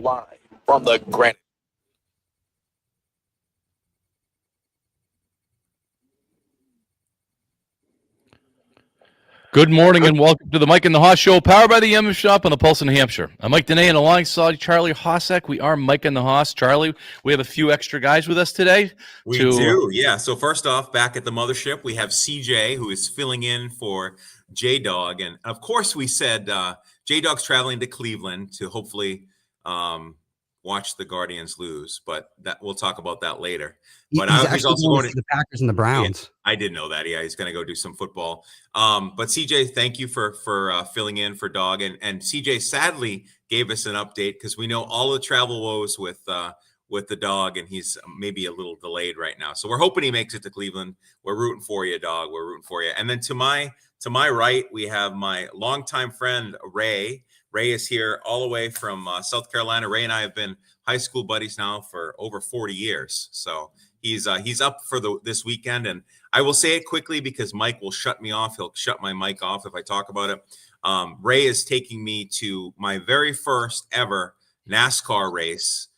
live from the Granite. Good morning and welcome to the Mike and the Haas Show, powered by the Yum Shop on the Pulse in New Hampshire. I'm Mike Dene, and alongside Charlie Hossack, we are Mike and the Haas. Charlie, we have a few extra guys with us today. We do, yeah. So first off, back at the mothership, we have CJ, who is filling in for J-Dog. And of course, we said J-Dog's traveling to Cleveland to hopefully watch the Guardians lose, but that we'll talk about that later. But he's also going to the Packers and the Browns. Yeah, I didn't know that. Yeah, he's going to go do some football. But CJ, thank you for filling in for Dog. And CJ sadly gave us an update because we know all the travel woes with the Dog, and he's maybe a little delayed right now. So we're hoping he makes it to Cleveland. We're rooting for you, Dog. We're rooting for you. And then to my right, we have my longtime friend Ray. Ray is here all the way from South Carolina. Ray and I have been high school buddies now for over 40 years. So he's up for this weekend. And I will say it quickly because Mike will shut me off. He'll shut my mic off if I talk about it. Ray is taking me to my very first ever NASCAR race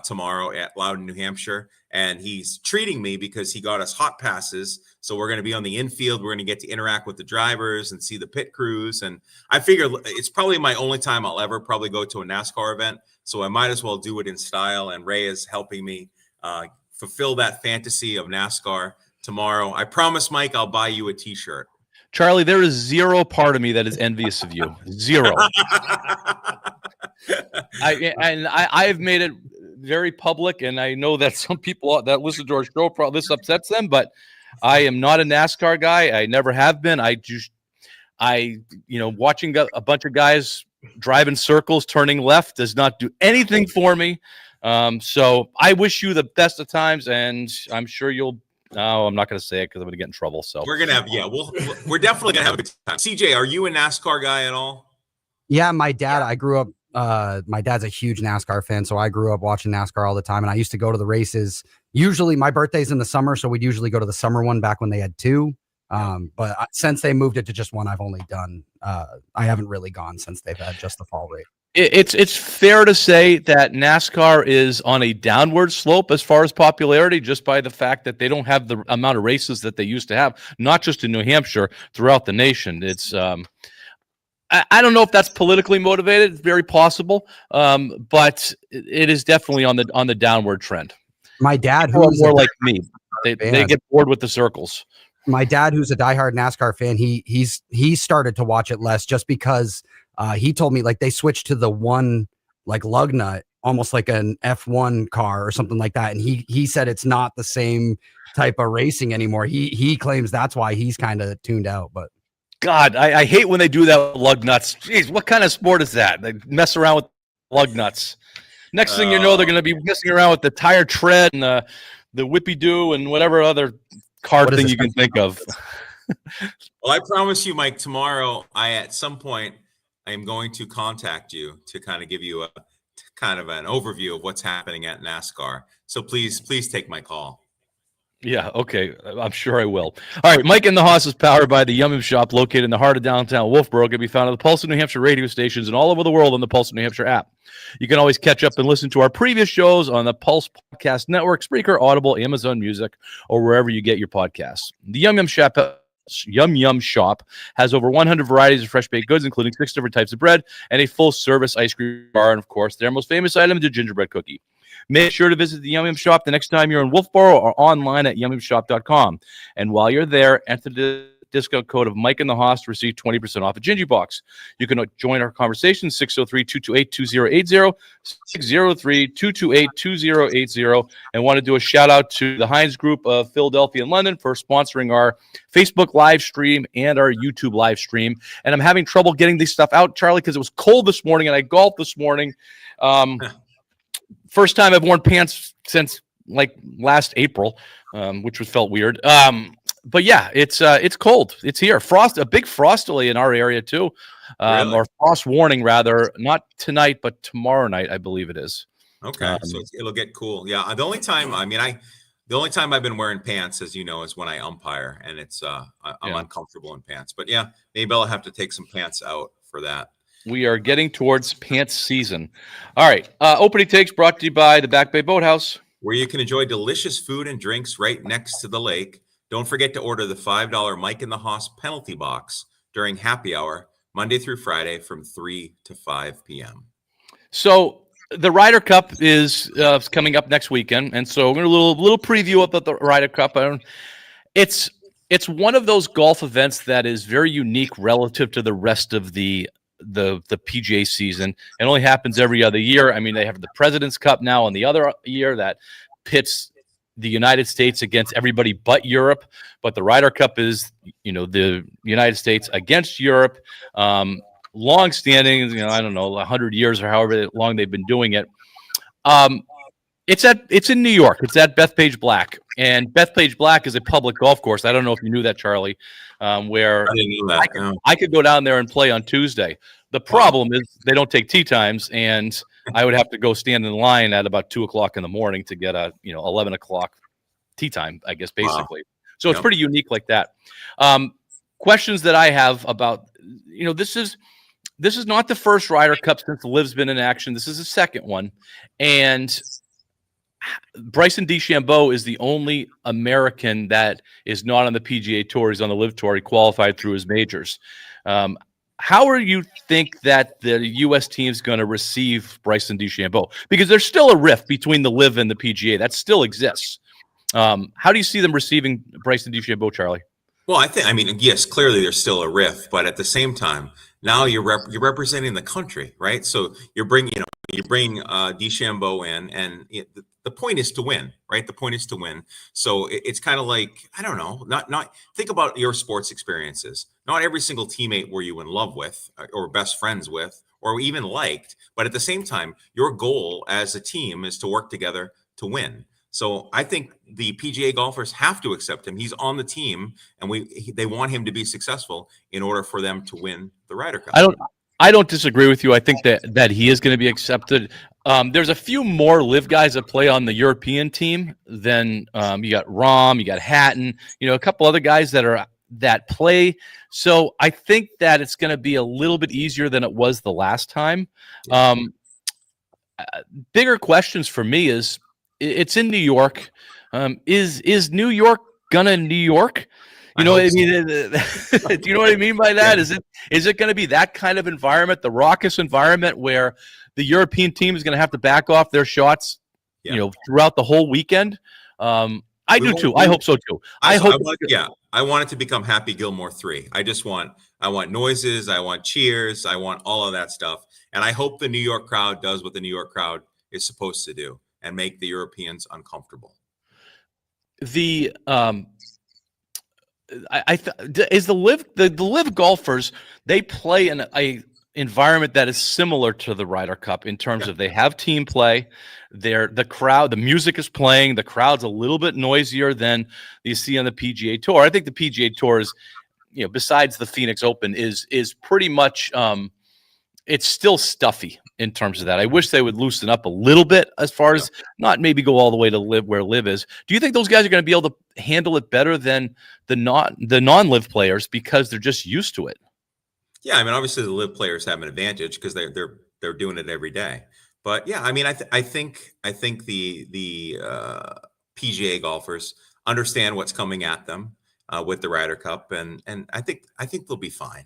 tomorrow at Loudon, New Hampshire. And he's treating me because he got us hot passes. So we're going to be on the infield. We're going to get to interact with the drivers and see the pit crews. And I figure it's probably my only time I'll ever probably go to a NASCAR event. So I might as well do it in style. And Ray is helping me fulfill that fantasy of NASCAR tomorrow. I promise, Mike, I'll buy you a T-shirt. Charlie, there is zero part of me that is envious of you. Zero. I've made it very public, and I know that some people that listen to our show probably this upsets them, but I am not a NASCAR guy. I never have been. Watching a bunch of guys driving circles, turning left does not do anything for me. So I wish you the best of times, and I'm sure you'll. No, I'm not going to say it because I'm going to get in trouble. So we're going to have, we're definitely going to have a good time. CJ, are you a NASCAR guy at all? Yeah, my dad. I grew up. My dad's a huge NASCAR fan, so I grew up watching NASCAR all the time, and I used to go to the races. Usually, my birthday's in the summer, so we'd usually go to the summer one back when they had two. But since they moved it to just one, I've only done. I haven't really gone since they've had just the fall race. It's fair to say that NASCAR is on a downward slope as far as popularity, just by the fact that they don't have the amount of races that they used to have, not just in New Hampshire, throughout the nation. It's I don't know if that's politically motivated. It's very possible, but it is definitely on the downward trend. My dad, who's more like me, they get bored with the circles. My dad, who's a diehard NASCAR fan, he started to watch it less just because he told me like they switched to the one like lug nut, almost like an F1 car or something like that, and he said it's not the same type of racing anymore. He claims that's why he's kind of tuned out, but. God, I hate when they do that with lug nuts. Jeez, what kind of sport is that? They mess around with lug nuts. Next thing you know, they're going to be messing around with the tire tread and the whippy-doo and whatever other car thing you can think of. Well, I promise you, Mike, tomorrow, at some point, I am going to contact you to kind of give you an overview of what's happening at NASCAR. So please take my call. Yeah, okay. I'm sure I will. All right, Mike and the Haas is powered by the Yum Shop, located in the heart of downtown Wolfboro. It can be found on the Pulse of New Hampshire radio stations and all over the world on the Pulse of New Hampshire app. You can always catch up and listen to our previous shows on the Pulse Podcast Network, Spreaker, Audible, Amazon Music, or wherever you get your podcasts. The Yum Shop has over 100 varieties of fresh baked goods, including 6 different types of bread and a full-service ice cream bar, and, of course, their most famous item is the gingerbread cookie. Make sure to visit the Yum Shop the next time you're in Wolfboro or online at yummyshop.com. And while you're there, enter the discount code of Mike and the Haas to receive 20% off a Gingy Box. You can join our conversation, 603-228-2080, 603-228-2080, and want to do a shout-out to the Heinz Group of Philadelphia and London for sponsoring our Facebook live stream and our YouTube live stream. And I'm having trouble getting this stuff out, Charlie, because it was cold this morning, and I golfed this morning. First time I've worn pants since like last April, which felt weird. But yeah, it's cold. It's here. A big frost delay in our area too, Really? Or frost warning rather. Not tonight, but tomorrow night, I believe it is. Okay, so it'll get cool. Yeah, the only time I've been wearing pants, as you know, is when I umpire, and it's I'm uncomfortable in pants. But yeah, maybe I'll have to take some pants out for that. We are getting towards pants season. All right. Opening takes brought to you by the Back Bay Boathouse. Where you can enjoy delicious food and drinks right next to the lake. Don't forget to order the $5 Mike in the Hoss penalty box during happy hour, Monday through Friday from 3 to 5 p.m. So the Ryder Cup is coming up next weekend, and so we're going to do a little preview about the Ryder Cup. It's one of those golf events that is very unique relative to the rest of the PGA season. It only happens every other year. I mean, they have the President's Cup now on the other year that pits the United States against everybody but Europe. But the Ryder Cup is, the United States against Europe. Long-standing, I don't know, 100 years or however long they've been doing it. It's in New York. It's at Bethpage Black, and Bethpage Black is a public golf course. I don't know if you knew that, Charlie. Where I didn't know that. I could go down there and play on Tuesday. The problem is they don't take tee times, and I would have to go stand in line at about 2:00 in the morning to get a 11 o'clock tee time, I guess, basically. Wow. So it's pretty unique like that. Questions that I have about this is not the first Ryder Cup since the Live's been in action. This is the second one, and Bryson DeChambeau is the only American that is not on the PGA Tour. He's on the Live Tour. He qualified through his majors. How do you think that the U.S. team is going to receive Bryson DeChambeau? Because there's still a rift between the Live and the PGA. That still exists. How do you see them receiving Bryson DeChambeau, Charlie? Well, yes, clearly there's still a rift, but at the same time, now you're representing the country, right? So you bring DeChambeau in, and the point is to win, right? The point is to win. So it's kind of like, I don't know, not think about your sports experiences. Not every single teammate were you in love with or best friends with or even liked, but at the same time, your goal as a team is to work together to win. So I think the PGA golfers have to accept him. He's on the team, and they want him to be successful in order for them to win the Ryder Cup. I don't disagree with you. I think that he is going to be accepted. There's a few more Live guys that play on the European team than you got Rahm, you got Hatton, a couple other guys that play. So I think that it's going to be a little bit easier than it was the last time. Bigger questions for me is, it's in New York. Is New York gonna New York? You know what I mean? Do you know what I mean by that? Yeah. Is it going to be that kind of environment, the raucous environment where the European team is going to have to back off their shots, throughout the whole weekend? I do too. I hope so too. I want it to become Happy Gilmore 3. I want noises. I want cheers. I want all of that stuff. And I hope the New York crowd does what the New York crowd is supposed to do and make the Europeans uncomfortable. Is the Live golfers, they play in a environment that is similar to the Ryder Cup in terms of they have team play. The crowd, the music is playing. The crowd's a little bit noisier than you see on the PGA Tour. I think the PGA Tour is, besides the Phoenix Open, is pretty much it's still stuffy in terms of that. I wish they would loosen up a little bit as far as not maybe go all the way to Live where Live is. Do you think those guys are going to be able to handle it better than the non-Live players because they're just used to it? Yeah, obviously the Live players have an advantage because they're doing it every day. But yeah, I think the PGA golfers understand what's coming at them with the Ryder Cup, and I think they'll be fine.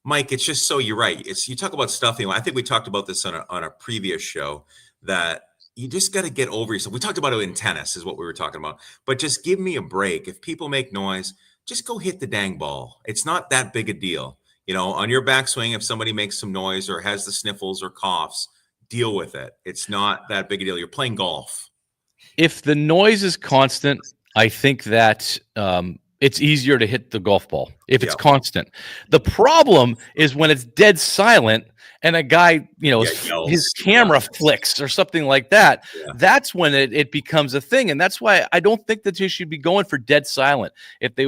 Mike, it's just you're right. You talk about stuffing. I think we talked about this on a previous show that you just got to get over yourself. We talked about it in tennis is what we were talking about, but just give me a break. If people make noise, just go hit the dang ball. It's not that big a deal. On your backswing, if somebody makes some noise or has the sniffles or coughs, deal with it. It's not that big a deal. You're playing golf. If the noise is constant, I think that, it's easier to hit the golf ball if it's constant. The problem is when it's dead silent and a guy, his camera flicks or something like that. Yeah. That's when it becomes a thing. And that's why I don't think that you should be going for dead silent. If they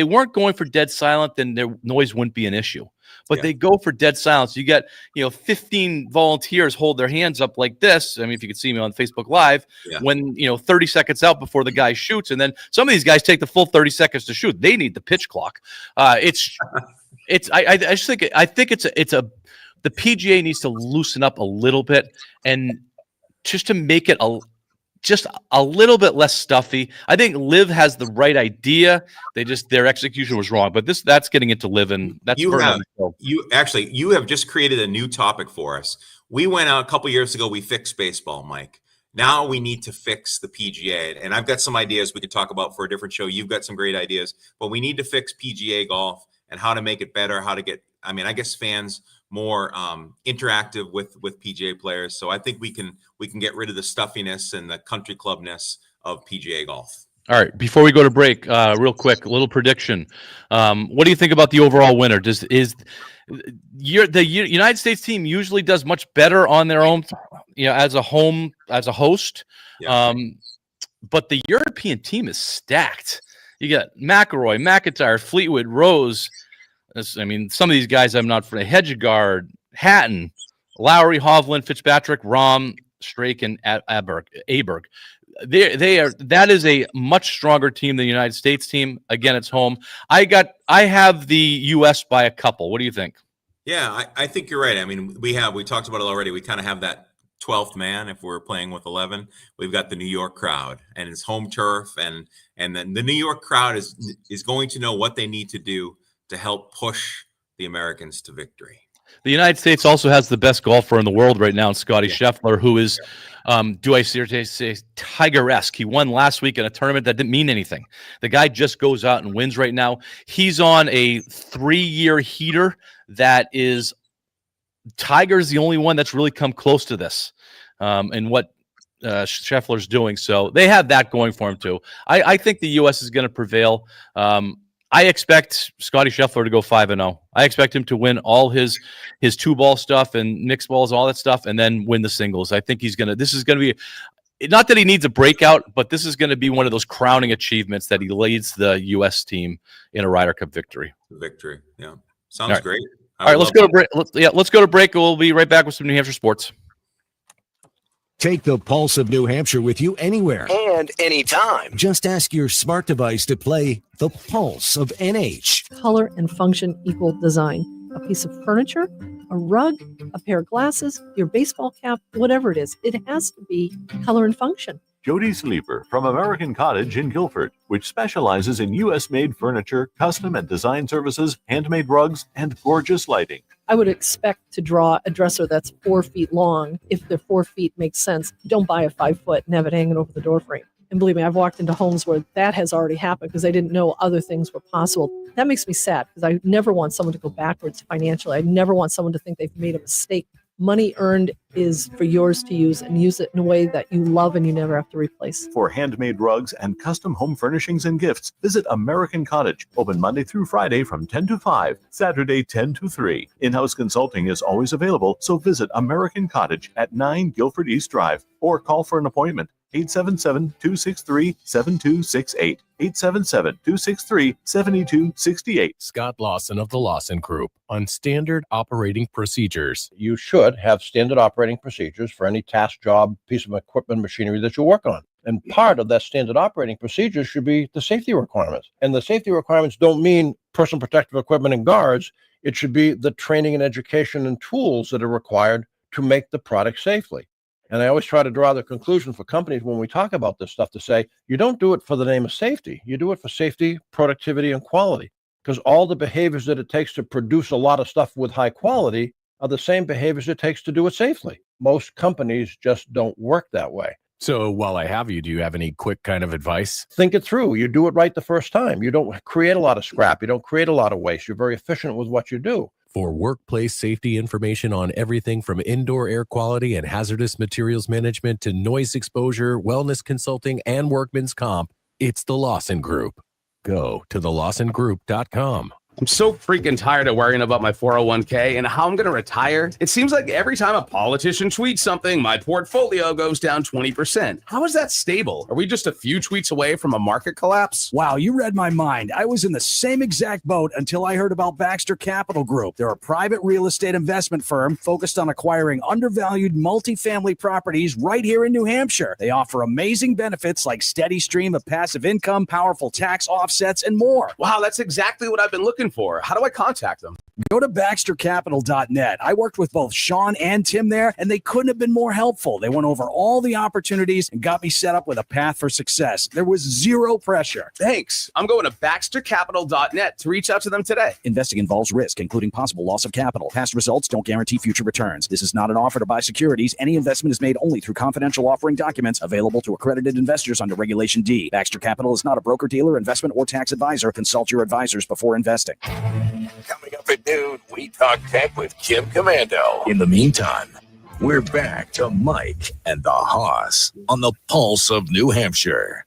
weren't going for dead silent, then their noise wouldn't be an issue. But they go for dead silence. You get, 15 volunteers hold their hands up like this. If you could see me on Facebook Live, when, 30 seconds out before the guy shoots. And then some of these guys take the full 30 seconds to shoot. They need the pitch clock. I think it's a the PGA needs to loosen up a little bit and just to make it just a little bit less stuffy. I think Liv has the right idea. Their execution was wrong, but that's getting into Liv, and that's you have just created a new topic for us. We went out a couple years ago. We fixed baseball, Mike. Now we need to fix the PGA, and I've got some ideas we could talk about for a different show. You've got some great ideas, but we need to fix PGA golf and how to make it better, how to get, I guess fans more interactive with PGA players. So I think we can get rid of the stuffiness and the country clubness of PGA golf. All right, before we go to break, real quick, a little prediction. What do you think about the overall winner? The United States team usually does much better on their own, as a host. Yeah. But the European team is stacked. You got McIlroy, McIntyre, Fleetwood, Rose. Some of these guys I'm not for. Hedegaard, Hatton, Lowry, Hovland, Fitzpatrick, Rahm, Strake, and Aberg. That is a much stronger team than the United States team. Again, it's home. I have the U.S. by a couple. What do you think? Yeah, I think you're right. We talked about it already. We kind of have that 12th man if we're playing with 11. We've got the New York crowd, and it's home turf, and then the New York crowd is going to know what they need to do to help push the Americans to victory. The United States also has the best golfer in the world right now, Scotty Scheffler, who is, do I say Tiger-esque. He won last week in a tournament that didn't mean anything. The guy just goes out and wins right now. He's on a 3-year heater that is Tiger's the only one that's really come close to this, and what Scheffler's doing. So they have that going for him too. I think the U.S. is going to prevail. I expect Scotty Scheffler to go 5-0. I expect him to win all his 2-ball stuff and mixed balls, all that stuff, and then win the singles. I think this is going to be, not that he needs a breakout, but this is going to be one of those crowning achievements that he leads the U.S. team in a Ryder Cup victory. Victory, yeah. Sounds great. All right, let's go to break. Let's go to break. We'll be right back with some New Hampshire sports. Take the pulse of New Hampshire with you anywhere and anytime. Just ask your smart device to play the pulse of NH. Color and function equal design. A piece of furniture, a rug, a pair of glasses, your baseball cap, whatever it is, it has to be color and function. Jody Sleeper from American Cottage in Guilford, which specializes in U.S.-made furniture, custom and design services, handmade rugs, and gorgeous lighting. I would expect to draw a dresser that's 4 feet long. If the 4 feet makes sense, don't buy a 5 foot and have it hanging over the door frame. And believe me, I've walked into homes where that has already happened because I didn't know other things were possible. That makes me sad because I never want someone to go backwards financially. I never want someone to think they've made a mistake. Money earned is for yours to use, and use it in a way that you love and you never have to replace. For handmade rugs and custom home furnishings and gifts, visit American Cottage, open Monday through Friday from 10 to 5, Saturday 10 to 3. In-house consulting is always available, so visit American Cottage at 9 Guilford East Drive or call for an appointment. 877-263-7268. 877-263-7268. Scott Lawson of the Lawson Group on standard operating procedures. You should have standard operating procedures for any task, job, piece of equipment, machinery that you work on. And part of that standard operating procedure should be the safety requirements. And the safety requirements don't mean personal protective equipment and guards. It should be the training and education and tools that are required to make the product safely. And I always try to draw the conclusion for companies when we talk about this stuff to say, you don't do it for the name of safety. You do it for safety, productivity, and quality. Because all the behaviors that it takes to produce a lot of stuff with high quality are the same behaviors it takes to do it safely. Most companies just don't work that way. So while I have you, do you have any quick kind of advice? Think it through. You do it right the first time. You don't create a lot of scrap. You don't create a lot of waste. You're very efficient with what you do. For workplace safety information on everything from indoor air quality and hazardous materials management to noise exposure, wellness consulting, and workman's comp, it's the Lawson Group. Go to thelawsongroup.com. I'm so freaking tired of worrying about my 401k and how I'm going to retire. It seems like every time a politician tweets something, my portfolio goes down 20%. How is that stable? Are we just a few tweets away from a market collapse? Wow, you read my mind. I was in the same exact boat until I heard about Baxter Capital Group. They're a private real estate investment firm focused on acquiring undervalued multifamily properties right here in New Hampshire. They offer amazing benefits like steady stream of passive income, powerful tax offsets, and more. Wow, that's exactly what I've been looking looking for? How do I contact them? Go to BaxterCapital.net. I worked with both Sean and Tim there, and they couldn't have been more helpful. They went over all the opportunities and got me set up with a path for success. There was zero pressure. Thanks. I'm going to BaxterCapital.net to reach out to them today. Investing involves risk, including possible loss of capital. Past results don't guarantee future returns. This is not an offer to buy securities. Any investment is made only through confidential offering documents available to accredited investors under Regulation D. Baxter Capital is not a broker-dealer, investment, or tax advisor. Consult your advisors before investing. Coming up at noon, we talk tech with Jim Commando. In the meantime, we're back to Mike and the Hoss on the Pulse of New Hampshire.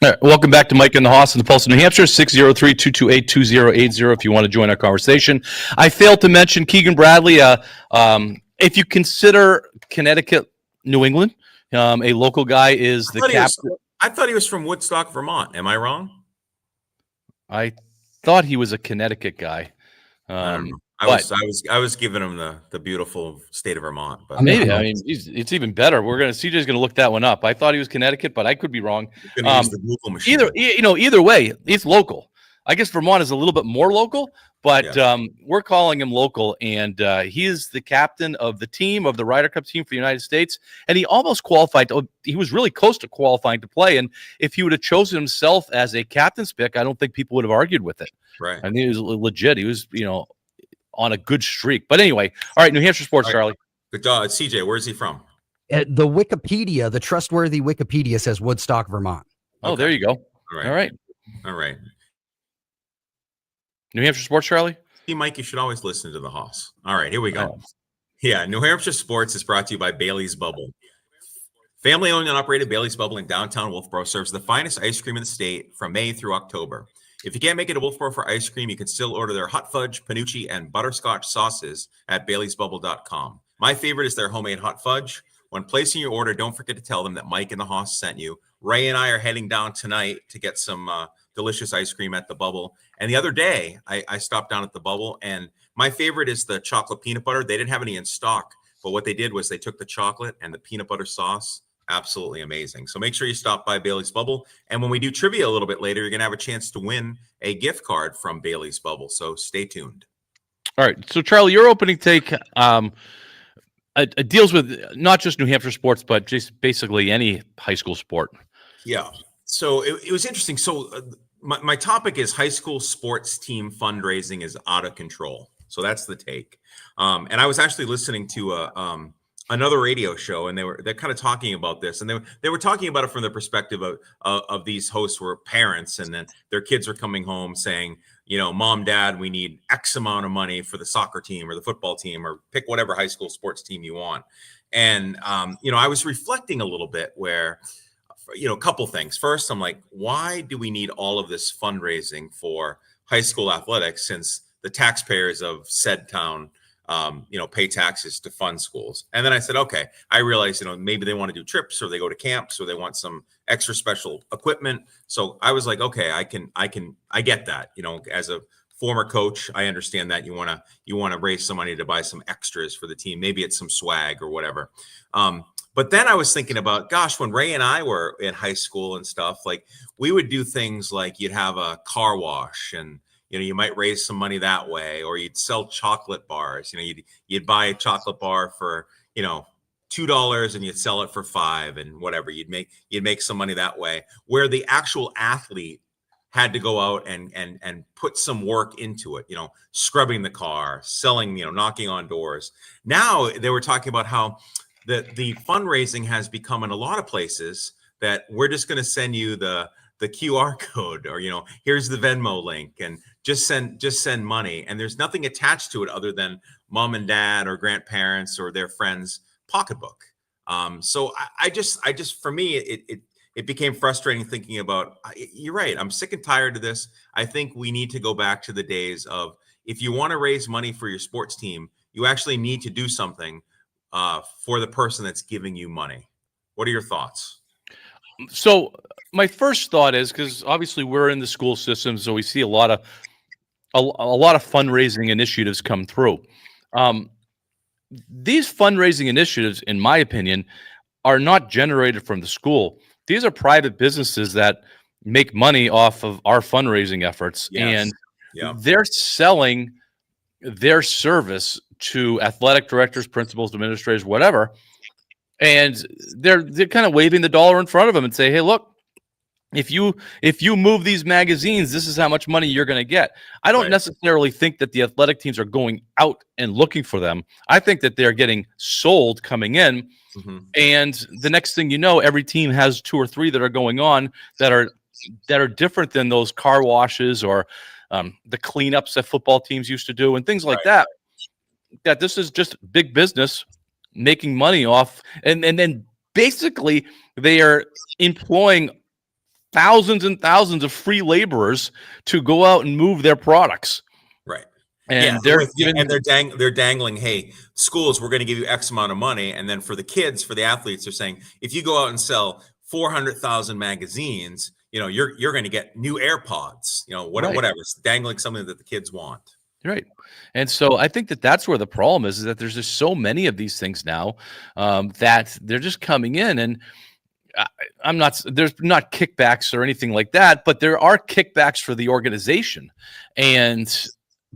All right, welcome back to Mike and the Hoss and the Pulse of New Hampshire, 603-228-2080 if you want to join our conversation. I failed to mention Keegan Bradley. If you consider Connecticut, New England, a local guy is the captain. I thought he was from Woodstock, Vermont. Am I wrong? I thought he was a Connecticut guy. I was giving him the beautiful state of Vermont, but maybe it's even better. CJ's gonna look that one up. I thought he was Connecticut, but I could be wrong. Use the Google machine. Either way, it's local. I guess Vermont is a little bit more local, but we're calling him local, and he is the captain of the team of the Ryder Cup team for the United States, and he almost qualified. He was really close to qualifying to play, and if he would have chosen himself as a captain's pick, I don't think people would have argued with it. Right. I mean, he was legit. He was, on a good streak. But anyway, all right, New Hampshire sports, Charlie. CJ, where's he from? The Wikipedia, the trustworthy Wikipedia says Woodstock, Vermont. Oh, there you go. All right. New Hampshire sports, Charlie? See, Mike, you should always listen to the Hoss. All right, here we go. Yeah, New Hampshire sports is brought to you by Bailey's Bubble. Family owned and operated Bailey's Bubble in downtown Wolfboro serves the finest ice cream in the state from May through October. If you can't make it to Wolfboro for ice cream, you can still order their hot fudge, panucci, and butterscotch sauces at baileysbubble.com. My favorite is their homemade hot fudge. When placing your order, don't forget to tell them that Mike and the Hoss sent you. Ray and I are heading down tonight to get some delicious ice cream at the Bubble. And the other day, I stopped down at the Bubble, and my favorite is the chocolate peanut butter. They didn't have any in stock, but what they did was they took the chocolate and the peanut butter sauce. Absolutely amazing. So make sure you stop by Bailey's Bubble. And when we do trivia a little bit later, you're going to have a chance to win a gift card from Bailey's Bubble. So stay tuned. All right. So, Charlie, your opening take it deals with not just New Hampshire sports, but just basically any high school sport. Yeah. So it was interesting. So my topic is high school sports team fundraising is out of control. So that's the take. And I was actually listening to another radio show, and they're kind of talking about this, and they were talking about it from the perspective of these hosts who are parents, and then their kids are coming home saying, Mom, Dad, we need X amount of money for the soccer team or the football team, or pick whatever high school sports team you want. And I was reflecting a little bit where, a couple things. First, I'm like, why do we need all of this fundraising for high school athletics since the taxpayers of said town pay taxes to fund schools? And then I said, okay, I realized, maybe they want to do trips, or they go to camps, or they want some extra special equipment. So I was like, okay, I get that. As a former coach, I understand that you want to raise some money to buy some extras for the team. Maybe it's some swag or whatever. But then I was thinking about, gosh, when Ray and I were in high school and stuff, like we would do things like you'd have a car wash, and you might raise some money that way, or you'd sell chocolate bars. You'd buy a chocolate bar for $2 and you'd sell it for $5, and whatever. You'd make some money that way. Where the actual athlete had to go out and put some work into it. Scrubbing the car, selling, knocking on doors. Now they were talking about how the fundraising has become in a lot of places that we're just going to send you the QR code, or here's the Venmo link, and just send money, and there's nothing attached to it other than mom and dad or grandparents or their friends' pocketbook. So I just for me it became frustrating thinking about, you're right, I'm sick and tired of this. I think we need to go back to the days of, if you want to raise money for your sports team, you actually need to do something for the person that's giving you money. What are your thoughts? So my first thought is, because obviously we're in the school system, so we see a lot of fundraising initiatives come through. These fundraising initiatives, in my opinion, are not generated from the school. These are private businesses that make money off of our fundraising efforts. Yes. And Yeah. They're selling their service to athletic directors, principals, administrators, whatever, and they're kind of waving the dollar in front of them and say, "Hey, look, if you move these magazines, this is how much money you're going to get." I don't Right. necessarily think that the athletic teams are going out and looking for them. I think that they're getting sold coming in, and the next thing you know, every team has 2 or 3 that are going on that are different than those car washes or the cleanups that football teams used to do and things like that. That this is just big business making money off, and then basically they are employing thousands and thousands of free laborers to go out and move their products. Right. And they're dangling, hey, schools, we're going to give you X amount of money. And then for the kids, for the athletes, they're saying, if you go out and sell 400,000 magazines, you're going to get new AirPods, whatever. It's dangling something that the kids want. Right. And so I think that that's where the problem is that there's just so many of these things now that they're just coming in, and there's not kickbacks or anything like that, but there are kickbacks for the organization.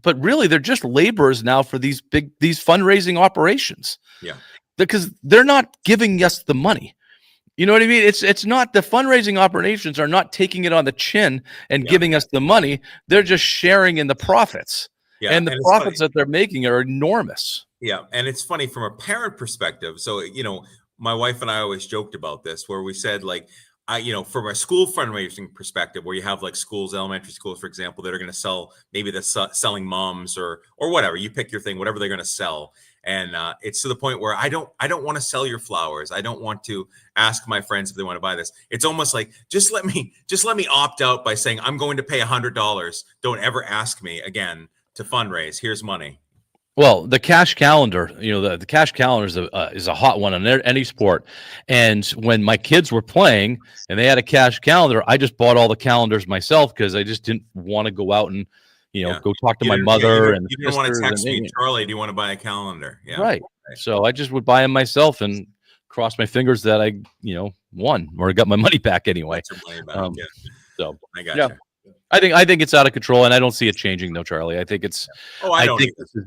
But really they're just laborers now for these fundraising operations. Yeah. Because they're not giving us the money. You know what I mean? It's not, the fundraising operations are not taking it on the chin and giving us the money. They're just sharing in the profits. Yeah, and the profits that they're making are enormous. Yeah. And it's funny from a parent perspective. So, my wife and I always joked about this, where we said, like, from a school fundraising perspective, where you have like schools, elementary schools, for example, that are going to sell, maybe they're selling moms or whatever, you pick your thing, whatever they're going to sell. And it's to the point where I don't want to sell your flowers. I don't want to ask my friends if they want to buy this. It's almost like, just let me opt out by saying, I'm going to pay $100. Don't ever ask me again to fundraise. Here's money. Well, the cash calendar, the cash calendar is a hot one on any sport. And when my kids were playing and they had a cash calendar, I just bought all the calendars myself because I just didn't want to go out and, go talk to my mother. You didn't want to text me, Charlie, do you want to buy a calendar? Yeah. Right. So I just would buy them myself and cross my fingers that I, won or got my money back anyway. So I got you. I think it's out of control, and I don't see it changing though, Charlie. I think it's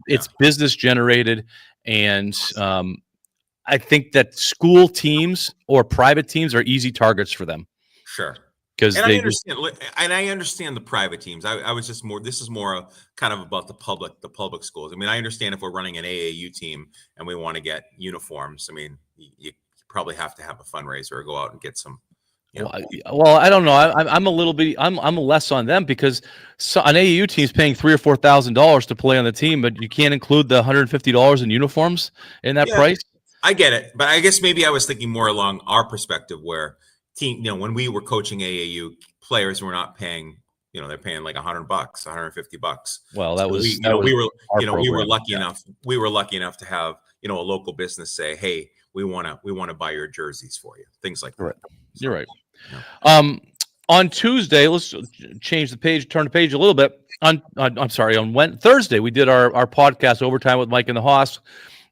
it's business generated, and I think that school teams or private teams are easy targets for them. Sure. Because I understand the private teams. I was just more. This is more kind of about the public schools. I mean, I understand if we're running an AAU team and we want to get uniforms. I mean, you probably have to have a fundraiser or go out and get some. Well, I don't know. I'm a little bit. I'm less on them because an AAU team is paying $3,000 or $4,000 to play on the team, but you can't include the $150 in uniforms in that price. I get it, but I guess maybe I was thinking more along our perspective, where when we were coaching AAU players, were not paying. They're paying like $100, $150. Well, that was we were lucky enough. We were lucky enough to have a local business say, "Hey, we want to buy your jerseys for you." Things like that. Right. You're right. On Tuesday, let's change the page, turn the page a little bit. On Thursday, we did our podcast Overtime with Mike and the Hoss.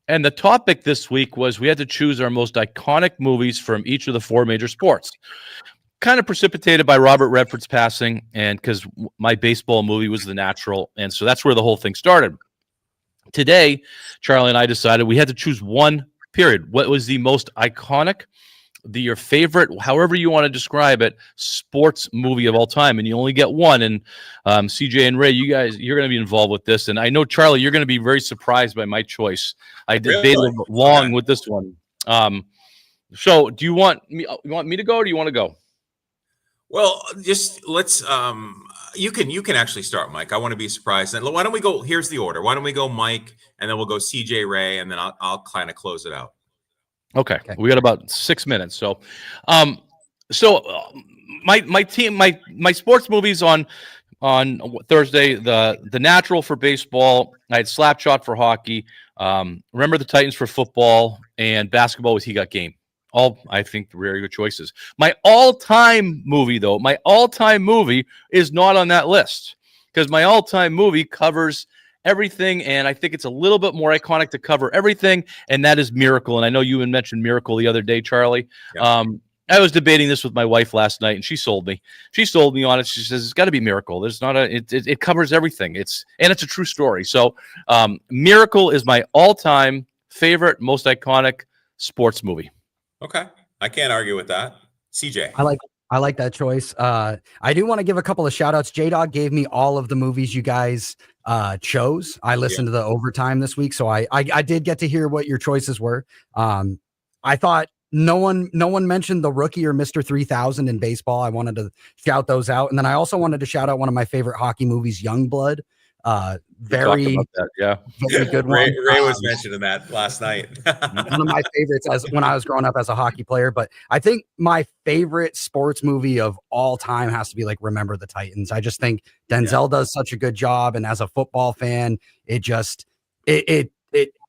And the topic this week was we had to choose our most iconic movies from each of the 4 major sports. Kind of precipitated by Robert Redford's passing, and because my baseball movie was The Natural. And so that's where the whole thing started. Today, Charlie and I decided we had to choose one period. What was the most iconic, your favorite, however you want to describe it, sports movie of all time, and you only get one. And CJ and Ray, you're going to be involved with this, and I know, Charlie, you're going to be very surprised by my choice. I debated long with this one. So, do you want me to go, or do you want to go? Well, just let's. You can actually start, Mike. I want to be surprised. And why don't we go? Here's the order. Why don't we go Mike, and then we'll go CJ, Ray, and then I'll kind of close it out. Okay. We got about 6 minutes. So, my team, my sports movies on Thursday, the Natural for baseball, I had Slapshot for hockey, Remember the Titans for football, and basketball was He Got Game. All, I think, very good choices. My all-time movie is not on that list because my all-time movie covers everything, and I think it's a little bit more iconic to cover everything, and that is Miracle. And I know you had mentioned Miracle the other day, Charlie. Yeah. I was debating this with my wife last night, and she sold me. She sold me on it. She says it's got to be Miracle. There's not it covers everything. It's a true story. So, Miracle is my all-time favorite, most iconic sports movie. Okay, I can't argue with that. CJ, I like that choice. I do want to give a couple of shout outs. J-Dog gave me all of the movies you guys chose. I listened to the overtime this week, so I did get to hear what your choices were. I thought no one mentioned The Rookie or Mr. 3000 in baseball. I wanted to shout those out. And then I also wanted to shout out one of my favorite hockey movies, Youngblood. Very good one. Ray was mentioning that last night. One of my favorites as when I was growing up as a hockey player. But I think my favorite sports movie of all time has to be like Remember the Titans. I just think Denzel does such a good job. And as a football fan, it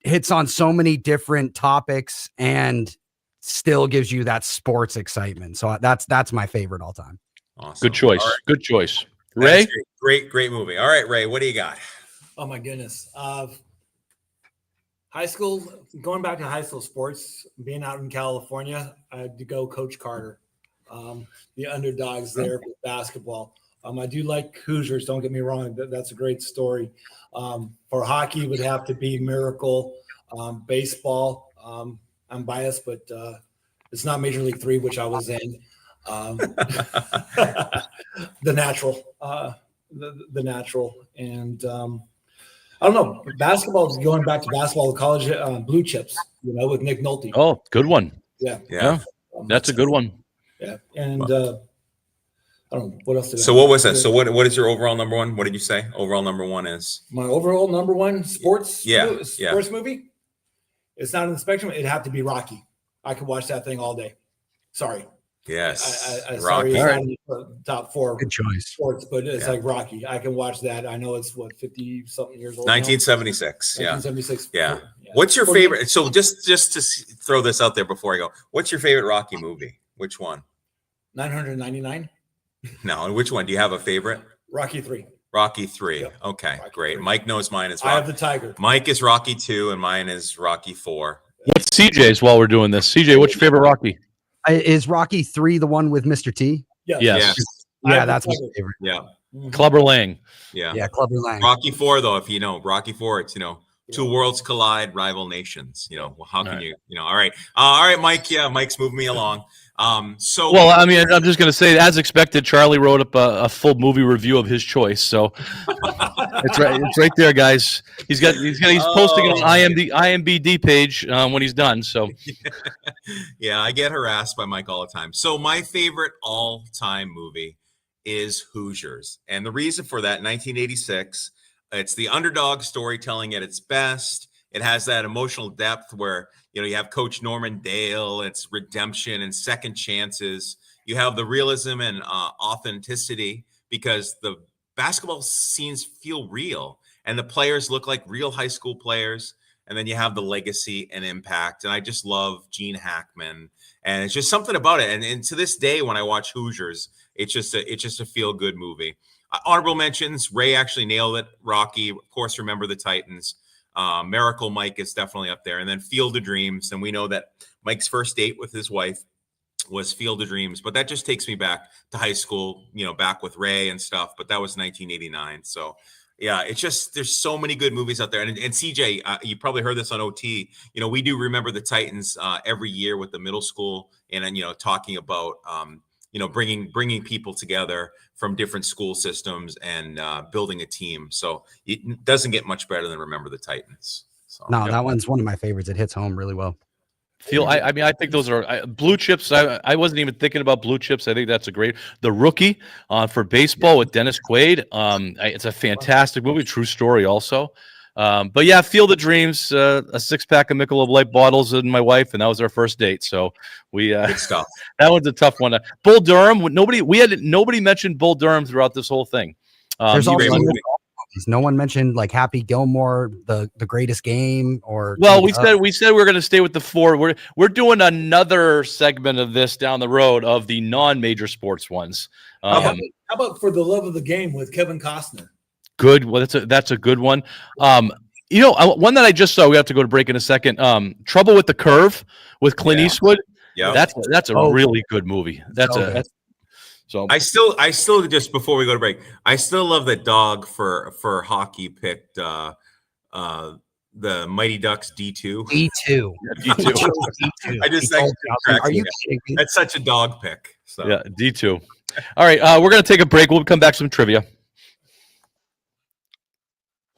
hits on so many different topics and still gives you that sports excitement. So that's my favorite all time. Awesome. Good choice. Right. Good choice. Ray? Great movie. All right, Ray, what do you got? Oh my goodness. High school, going back to high school sports, being out in California, I had to go Coach Carter. The underdogs there with basketball. I do like Hoosiers, don't get me wrong. That's a great story. For hockey, would have to be Miracle. Baseball, I'm biased, but it's not Major League 3, which I was in. The Natural. The Natural. And I don't know. Basketball, going back to basketball, college, Blue Chips, with Nick Nolte. Oh, good one. Yeah. That's a good one. Yeah. And I don't know. What else did So what was that? So what is your overall number one? What did you say? Overall number one is? My overall number one sports Yeah. movie? It's not in the spectrum. It'd have to be Rocky. I could watch that thing all day. Sorry. Yes. I Rocky. sorry, it's not in the top 4 Good choice. sports, but it's like Rocky. I can watch that. I know it's 50 something years old. now? 1976. Yeah. 1976. Yeah. What's your favorite? So just to throw this out there before I go, what's your favorite Rocky movie? Which one? 999. No, which one? Do you have a favorite? Rocky 3. Rocky 3. Yep. Okay, Rocky great. 3. Mike knows mine as I well. have the Tiger. Mike is Rocky 2 and mine is Rocky 4. What's CJ's while we're doing this? CJ, what's your favorite Rocky? Is Rocky 3 the one with Mr. T? Yes. Yes. Yeah, that's my favorite. Yeah. Clubber Lang. Yeah. Yeah, Clubber Lang. Rocky 4 though, if you know, Rocky 4, it's two worlds collide, rival nations. How can you all right. All right, Mike. Yeah, Mike's moving me along. Well, I mean, I'm just going to say, as expected, Charlie wrote up a full movie review of his choice. So it's right there, guys. He's posting it on IMDb page when he's done. So yeah, I get harassed by Mike all the time. So my favorite all-time movie is Hoosiers, and the reason for that, 1986. It's the underdog storytelling at its best. It has that emotional depth where, you have Coach Norman Dale, it's redemption and second chances. You have the realism and authenticity because the basketball scenes feel real and the players look like real high school players. And then you have the legacy and impact. And I just love Gene Hackman. And it's just something about it. And to this day, when I watch Hoosiers, it's just a feel-good movie. Honorable mentions, Ray actually nailed it. Rocky, of course, Remember the Titans. Miracle Mike is definitely up there. And then Field of Dreams. And we know that Mike's first date with his wife was Field of Dreams. But that just takes me back to high school, back with Ray and stuff. But that was 1989. So, yeah, it's just there's so many good movies out there. And CJ, you probably heard this on OT. We do Remember the Titans every year with the middle school. And then, talking about, bringing people together from different school systems and building a team. So it doesn't get much better than Remember the Titans. So, No, that one's one of my favorites. It hits home really well. I think those are Blue Chips. I wasn't even thinking about Blue Chips. I think that's a great. The Rookie for baseball with Dennis Quaid. It's a fantastic movie, true story also. But yeah, Field of Dreams, a 6-pack of Michelob Light bottles and my wife, and that was our first date. So we good stuff. That one's a tough one. Bull Durham. Nobody mentioned Bull Durham throughout this whole thing. There's also no one mentioned like Happy Gilmore, the Greatest Game, or we said we're going to stay with the 4. We're doing another segment of this down the road of the non-major sports ones. How about For the Love of the Game with Kevin Costner? Good. Well, that's a good one. One that I just saw. We have to go to break in a second. Trouble with the Curve with Clint Eastwood. Yeah. That's a really good movie. That's so I still just before we go to break, I still love that dog for hockey picked the Mighty Ducks D2. D2. D2. I just Are you kidding me? That's such a dog pick. So yeah, D2. All right, we're gonna take a break. We'll come back to some trivia.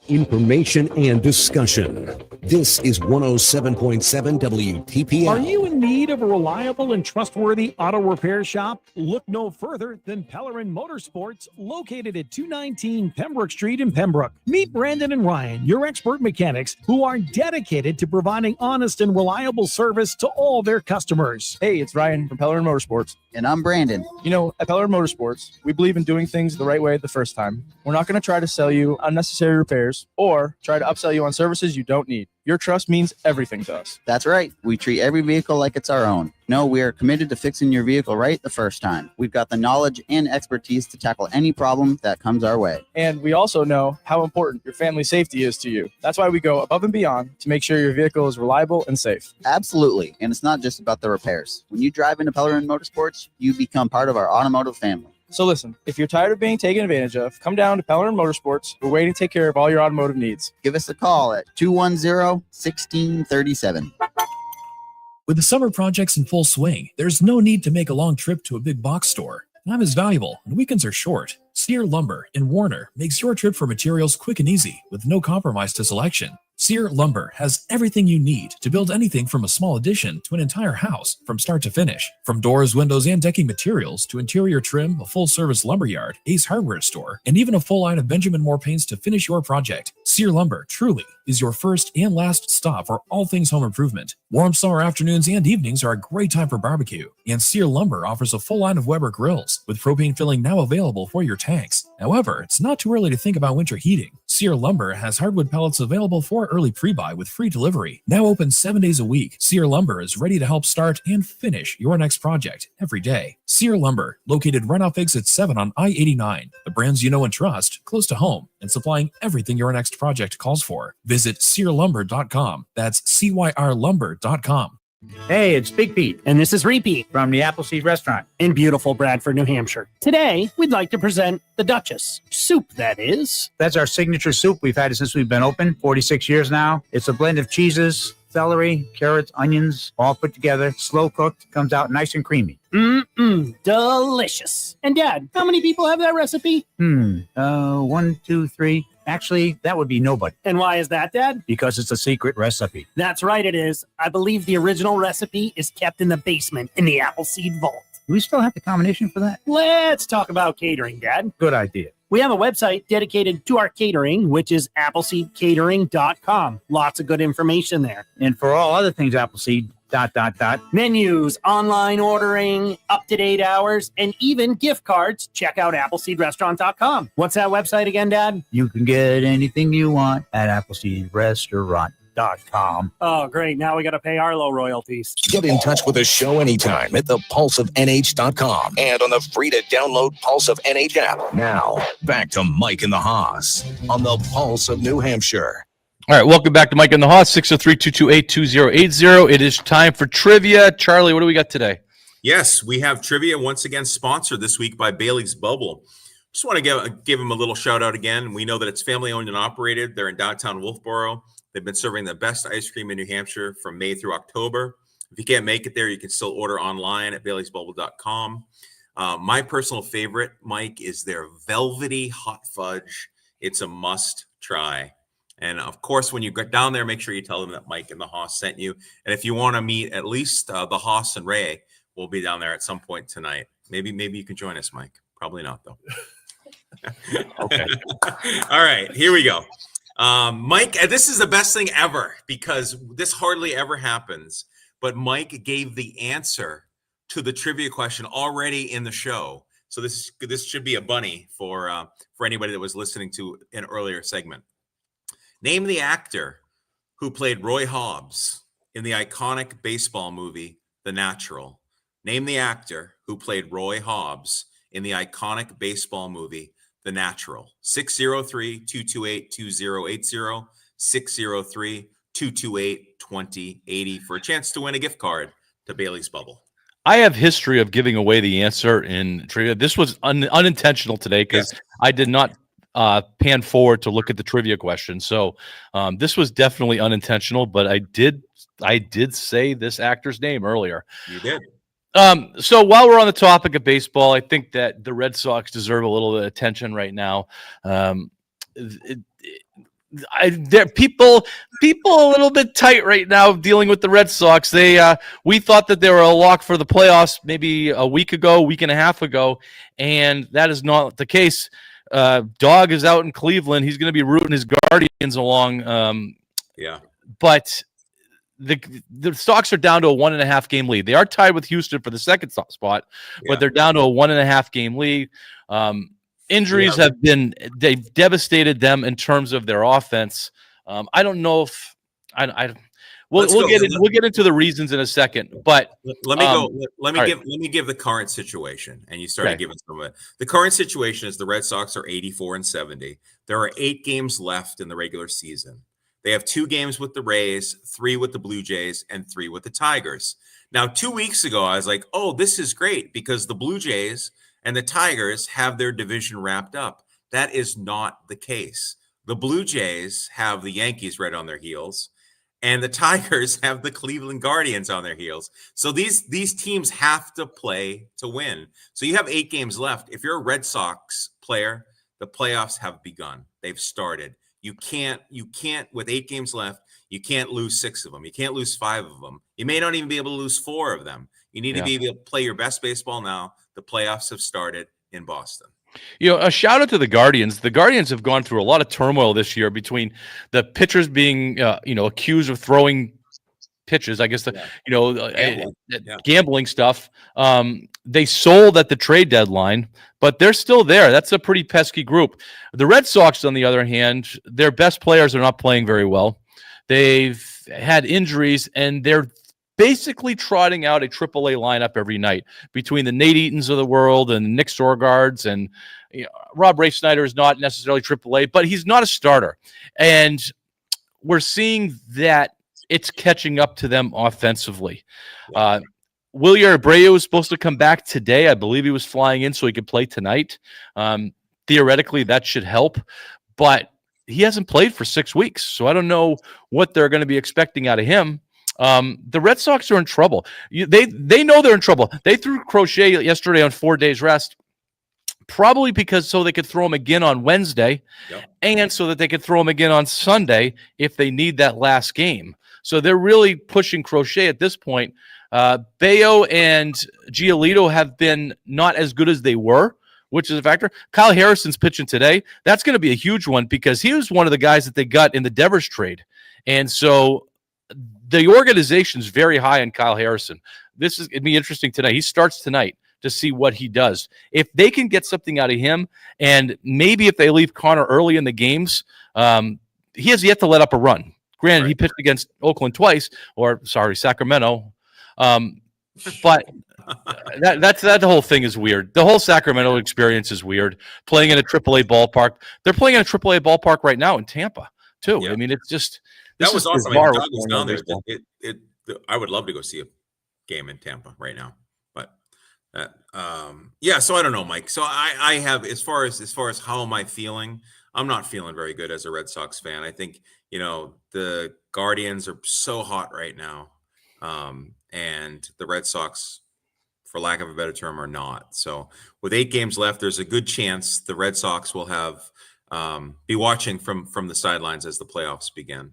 Information and discussion. This is 107.7 WTPL. Are you in need of a reliable and trustworthy auto repair shop? Look no further than Pellerin Motorsports, located at 219 Pembroke Street in Pembroke. Meet Brandon and Ryan, your expert mechanics, who are dedicated to providing honest and reliable service to all their customers. Hey, it's Ryan from Pellerin Motorsports. And I'm Brandon. You know, at Pellerin Motorsports, we believe in doing things the right way the first time. We're not going to try to sell you unnecessary repairs or try to upsell you on services you don't need. Your trust means everything to us. That's right. We treat every vehicle like it's our own. No, we are committed to fixing your vehicle right the first time. We've got the knowledge and expertise to tackle any problem that comes our way. And we also know how important your family safety is to you. That's why we go above and beyond to make sure your vehicle is reliable and safe. Absolutely. And it's not just about the repairs. When you drive into Pellerin Motorsports, you become part of our automotive family. So listen, if you're tired of being taken advantage of, come down to Pellerin Motorsports. We're waiting to take care of all your automotive needs. Give us a call at 210-1637. With the summer projects in full swing, there's no need to make a long trip to a big box store. Time is valuable and weekends are short. Sear Lumber in Warner makes your trip for materials quick and easy with no compromise to selection. Sear Lumber has everything you need to build anything from a small addition to an entire house from start to finish. From doors, windows, and decking materials to interior trim, a full-service lumberyard, Ace Hardware store, and even a full line of Benjamin Moore paints to finish your project. Sear Lumber truly is your first and last stop for all things home improvement. Warm summer afternoons and evenings are a great time for barbecue, and Sear Lumber offers a full line of Weber grills with propane filling now available for your tanks. However, it's not too early to think about winter heating. Sear Lumber has hardwood pellets available for early pre-buy with free delivery. Now open 7 days a week, Sear Lumber is ready to help start and finish your next project every day. Sear Lumber, located right off Exit 7 on I-89. The brands you know and trust, close to home, and supplying everything your next project calls for. Visit SearLumber.com. That's CYRLumber.com. Hey, it's Big Pete, and this is Repeat from the Appleseed Restaurant in beautiful Bradford, New Hampshire. Today, we'd like to present the Duchess. Soup, that is. That's our signature soup. We've had it since we've been open, 46 years now. It's a blend of cheeses, celery, carrots, onions, all put together, slow cooked, comes out nice and creamy. Delicious. And Dad, how many people have that recipe? 1, 2, 3. Actually, that would be nobody. And why is that, Dad? Because it's a secret recipe. That's right, it is. I believe the original recipe is kept in the basement in the Appleseed Vault. Do we still have the combination for that? Let's talk about catering, Dad. Good idea. We have a website dedicated to our catering, which is appleseedcatering.com. Lots of good information there. And for all other things Appleseed, ... menus, online ordering, up-to-date hours, and even gift cards, check out appleseedrestaurant.com. What's that website again, Dad? You can get anything you want at appleseedrestaurant.com. Oh, great. Now we got to pay Arlo royalties. Get in touch with the show anytime at thepulseofnh.com and on the free-to-download Pulse of NH app. Now, back to Mike and the Hoss on the Pulse of New Hampshire. All right, welcome back to Mike and the Hoss, 603-228-2080. It is time for trivia. Charlie, what do we got today? Yes, we have trivia once again sponsored this week by Bailey's Bubble. Just want to give them a little shout out again. We know that it's family owned and operated. They're in downtown Wolfboro. They've been serving the best ice cream in New Hampshire from May through October. If you can't make it there, you can still order online at baileysbubble.com. My personal favorite, Mike, is their velvety hot fudge. It's a must try. And of course, when you get down there, make sure you tell them that Mike and the Hoss sent you. And if you want to meet at least the Hoss and Ray, we'll be down there at some point tonight. Maybe you can join us, Mike. Probably not, though. Okay. All right, here we go. Mike, this is the best thing ever because this hardly ever happens. But Mike gave the answer to the trivia question already in the show. So this should be a bunny for anybody that was listening to an earlier segment. Name the actor who played Roy Hobbs in the iconic baseball movie, The Natural. Name the actor who played Roy Hobbs in the iconic baseball movie, The Natural. 603-228-2080, 603-228-2080 for a chance to win a gift card to Bailey's Bubble. I have history of giving away the answer in trivia. This was unintentional today because I did not pan forward to look at the trivia question. So this was definitely unintentional, but I did say this actor's name earlier. You did. So while we're on the topic of baseball, I think that the Red Sox deserve a little bit of attention right now. There people a little bit tight right now dealing with the Red Sox. We thought that they were a lock for the playoffs maybe a week and a half ago, and that is not the case. Dog is out in Cleveland. He's going to be rooting his Guardians along. But the Sox are down to a 1.5 game lead. They are tied with Houston for the second spot, but they're down to a 1.5 game lead. Injuries they've devastated them in terms of their offense. I don't know if we'll get into the reasons in a second, but let me give the current situation, and you started giving some of it. The current situation is the Red Sox are 84-70. There are 8 games left in the regular season. They have 2 games with the Rays, 3 with the Blue Jays, and 3 with the Tigers. Now, 2 weeks ago, I was like, oh, this is great because the Blue Jays and the Tigers have their division wrapped up. That is not the case. The Blue Jays have the Yankees right on their heels, and the Tigers have the Cleveland Guardians on their heels. So these teams have to play to win. So you have 8 games left. If you're a Red Sox player, the playoffs have begun. They've started. You can't with 8 games left, you can't lose 6 of them. You can't lose 5 of them. You may not even be able to lose 4 of them. You need to be able to play your best baseball now. The playoffs have started in Boston. A shout out to the Guardians. The Guardians have gone through a lot of turmoil this year between the pitchers being, accused of throwing pitches. I guess gambling stuff. They sold at the trade deadline, but they're still there. That's a pretty pesky group. The Red Sox, on the other hand, their best players are not playing very well. They've had injuries, and they're basically trotting out a AAA lineup every night between the Nate Eatons of the world and Nick Storgaards, and Rob Ray Snyder is not necessarily AAA, but he's not a starter. And we're seeing that it's catching up to them offensively. Wilyer Abreu is supposed to come back today. I believe he was flying in so he could play tonight. Theoretically, that should help, but he hasn't played for 6 weeks, so I don't know what they're going to be expecting out of him. The Red Sox are in trouble. They know they're in trouble. They threw Crochet yesterday on 4 days rest, probably so they could throw him again on Wednesday, and so that they could throw him again on Sunday if they need that last game. So they're really pushing Crochet at this point. Bayo and Giolito have been not as good as they were, which is a factor. Kyle Harrison's pitching today. That's going to be a huge one because he was one of the guys that they got in the Devers trade. And so the organization's very high on Kyle Harrison. It'd be interesting tonight. He starts tonight to see what he does. If they can get something out of him, and maybe if they leave Connor early in the games, he has yet to let up a run. Granted, he pitched against Oakland twice, Sacramento. But that whole thing is weird. The whole Sacramento experience is weird. Playing in a AAA ballpark. They're playing in a AAA ballpark right now in Tampa, too. I mean, it's just... That was awesome. I mean, was down there. I would love to go see a game in Tampa right now, but so I don't know, Mike. So I have as far as how am I feeling? I'm not feeling very good as a Red Sox fan. I think the Guardians are so hot right now, and the Red Sox, for lack of a better term, are not. So with 8 games left, there's a good chance the Red Sox will have be watching from the sidelines as the playoffs begin.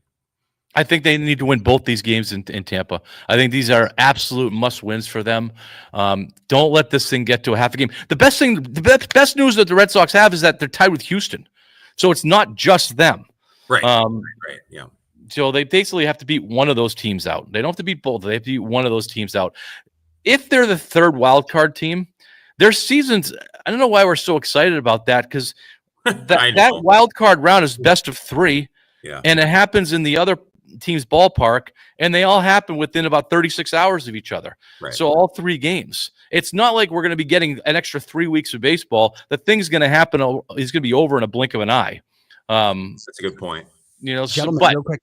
I think they need to win both these games in Tampa. I think these are absolute must-wins for them. Don't let this thing get to a half a game. The best news that the Red Sox have is that they're tied with Houston, so it's not just them. Right. Yeah. So they basically have to beat one of those teams out. They don't have to beat both. They have to beat one of those teams out. If they're the third wild card team, their seasons. I don't know why we're so excited about that because that wild card round is best of 3, and it happens in the other team's ballpark, and they all happen within about 36 hours of each other. Right. So all 3 games. It's not like we're going to be getting an extra 3 weeks of baseball. The thing's going to happen. It's going to be over in a blink of an eye. That's a good point. Gentlemen, real quick,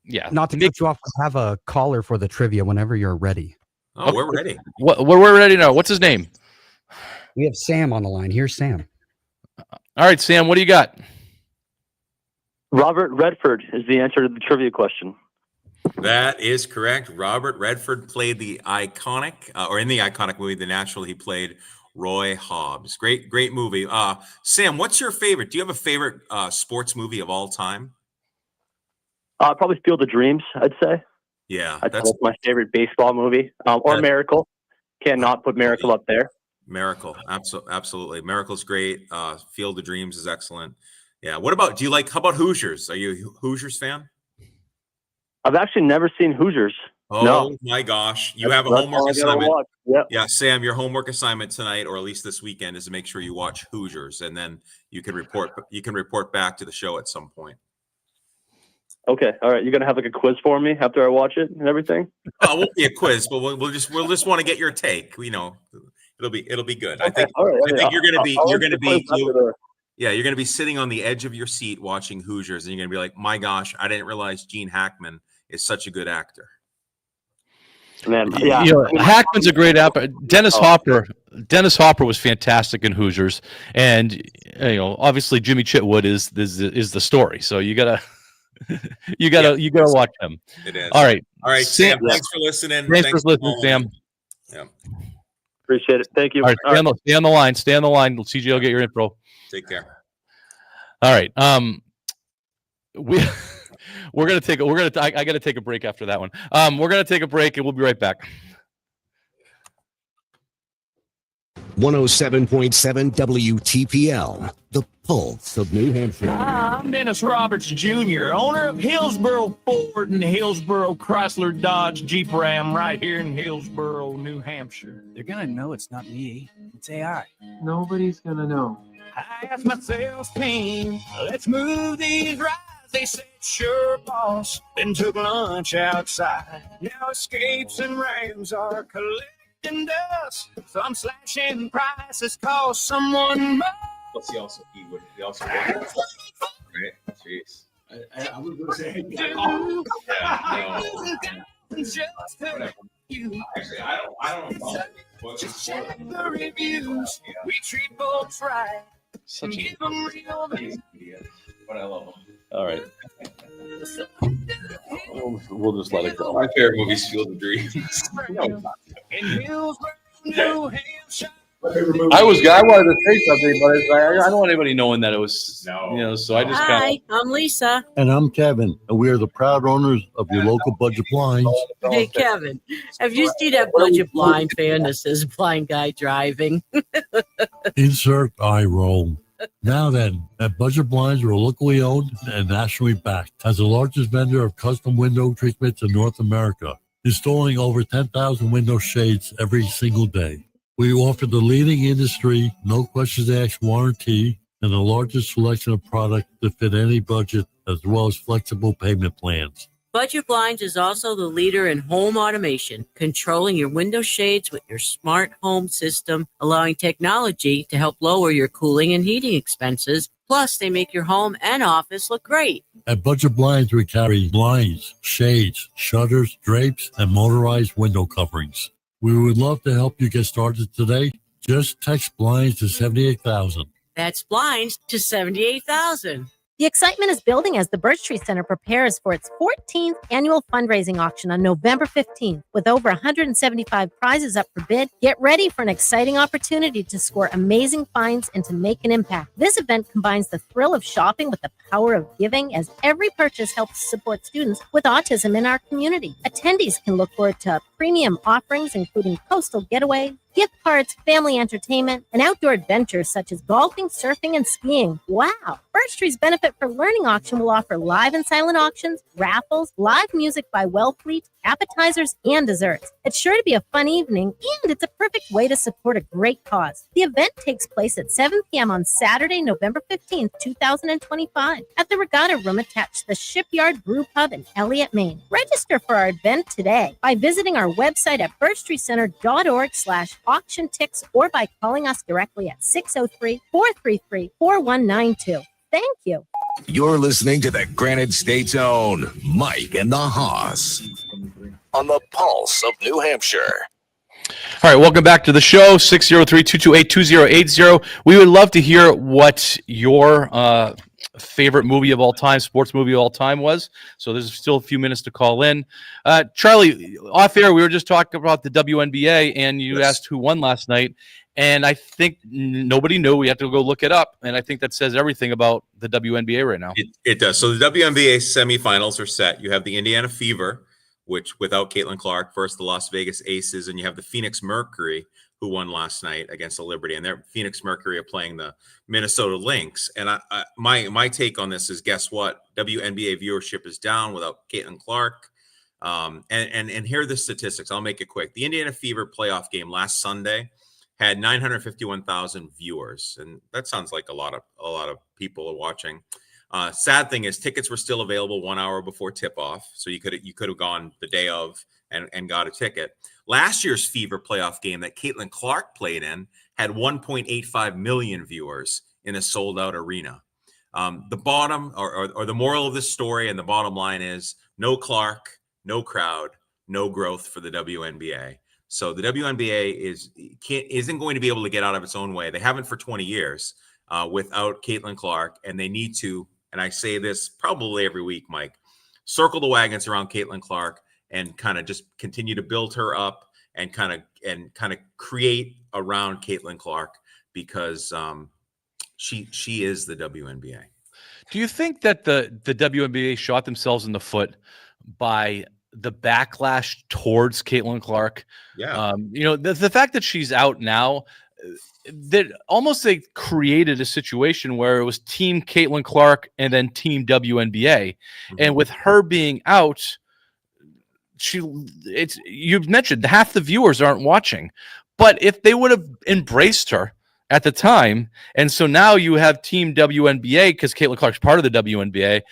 yeah. Not to cut you off, have a caller for the trivia whenever you're ready. Oh, we're ready. We're ready now. What's his name? We have Sam on the line. Here's Sam. All right, Sam, what do you got? Robert Redford is the answer to the trivia question. That is correct. Robert Redford played the iconic, or in the iconic movie, The Natural, he played Roy Hobbs. Great movie. Sam, what's your favorite? Do you have a favorite sports movie of all time? Probably Field of Dreams, I'd say. Yeah, that's my favorite baseball movie. Or Miracle. Cannot put Miracle up there. Miracle, absolutely. Miracle's great. Field of Dreams is excellent. Yeah. What about? How about Hoosiers? Are you a Hoosiers fan? I've actually never seen Hoosiers. Oh no. My gosh, you have a That's homework all I gotta assignment. watch. Yep. Yeah, Sam, your homework assignment tonight, or at least this weekend, is to make sure you watch Hoosiers, and then you can report back to the show at some point. Okay. All right. You're gonna have like a quiz for me after I watch it and everything. Oh, it won't be a quiz, but we'll just want to get your take. It'll be good. Okay. I think you're gonna be I'll you're gonna be sitting on the edge of your seat watching Hoosiers, and you're gonna be like, my gosh, I didn't realize Gene Hackman is such a good actor. Man, yeah. Hackman's a great actor. Dennis Hopper was fantastic in Hoosiers, and obviously Jimmy Chitwood is the story. So you gotta watch him. It is. All right, Sam. Thanks for listening. Thanks for listening, Sam. Yeah. Appreciate it. Thank you. All right, stay on the line. Stay on the line. CJ will get your info. Take care. All right. I got to take a break after that one. We're gonna take a break and we'll be right back. 107.7 WTPL, the pulse of New Hampshire. I'm Dennis Roberts Jr., owner of Hillsboro Ford and Hillsboro Chrysler Dodge Jeep Ram right here in Hillsboro, New Hampshire. They're going to know it's not me. It's AI. Nobody's gonna know. I asked my sales team, let's move these rides. They said, sure, boss. Then took lunch outside. Now escapes and Rams are collecting dust. So I'm slashing prices cause someone must. Plus, he also right? Jeez. I was going to say, just to you. Actually, I don't know. Just check the reviews. We treat folks right. Such give them real But I love him. All right. We'll just let it go. My favorite movie is Field of Dreams. In Hillsboro, New Hampshire. I wanted to say something, but I don't want anybody knowing that it was, so I just Hi, I'm Lisa. And I'm Kevin, and we are the proud owners of your local Budget Blinds. Hey, Kevin, have you seen that Budget Blind fan that says blind guy driving? Insert eye roll. Now then, at Budget Blinds are locally owned and nationally backed as the largest vendor of custom window treatments in North America, installing over 10,000 window shades every single day. We offer the leading industry, no questions asked warranty, and the largest selection of product to fit any budget, as well as flexible payment plans. Budget Blinds is also the leader in home automation, controlling your window shades with your smart home system, allowing technology to help lower your cooling and heating expenses. Plus, they make your home and office look great. At Budget Blinds, we carry blinds, shades, shutters, drapes, and motorized window coverings. We would love to help you get started today. Just text blinds to 78,000. That's blinds to 78,000. The excitement is building as the Birch Tree Center prepares for its 14th annual fundraising auction on November 15th. With over 175 prizes up for bid, get ready for an exciting opportunity to score amazing finds and to make an impact. This event combines the thrill of shopping with the power of giving, as every purchase helps support students with autism in our community. Attendees can look forward to premium offerings, including coastal getaway, gift cards, family entertainment, and outdoor adventures such as golfing, surfing, and skiing. Wow! Birch Tree's Benefit for Learning auction will offer live and silent auctions, raffles, live music by Wellfleet, appetizers, and desserts. It's sure to be a fun evening, and it's a perfect way to support a great cause. The event takes place at 7 p.m. on Saturday, November 15th, 2025, at the Regatta Room attached to the Shipyard Brew Pub in Elliott, Maine. Register for our event today by visiting our website at birchtreecenter.org/auction ticks or by calling us directly at 603-433-4192. Thank you. You're listening to the Granite State's own Mike and the Hoss on the Pulse of New Hampshire. All right, welcome back to the show, 603-228-2080. We would love to hear what your favorite movie of all time, sports movie of all time was. So there's still a few minutes to call in. Charlie, off air, we were just talking about the WNBA, and you asked who won last night. And I think nobody knew. We had to go look it up. And I think that says everything about the WNBA right now. It does. So the WNBA semifinals are set. You have the Indiana Fever, which without Caitlin Clark, versus the Las Vegas Aces, and you have the Phoenix Mercury, who won last night against the Liberty, and their Phoenix Mercury are playing the Minnesota Lynx. And my take on this is, guess what? WNBA viewership is down without Caitlin Clark. And here are the statistics. I'll make it quick. The Indiana Fever playoff game last Sunday had 951,000 viewers, and that sounds like a lot of people are watching. Sad thing is, tickets were still available 1 hour before tip-off, so you could have gone the day of and got a ticket. Last year's Fever playoff game that Caitlin Clark played in had 1.85 million viewers in a sold-out arena. The bottom or the moral of this story and the bottom line is no Clark, no crowd, no growth for the WNBA. So the WNBA isn't going to be able to get out of its own way. They haven't for 20 years without Caitlin Clark, and they need to, and I say this probably every week, Mike, circle the wagons around Caitlin Clark and kind of just continue to build her up and kind of create around Caitlin Clark, because she is the WNBA. Do you think that the WNBA shot themselves in the foot by the backlash towards Caitlin Clark? Yeah. The fact that she's out now, that almost they created a situation where it was team Caitlin Clark and then team WNBA. And with her being out, you've mentioned half the viewers aren't watching. But if they would have embraced her at the time, and so now you have team WNBA because Caitlin Clark's part of the WNBA,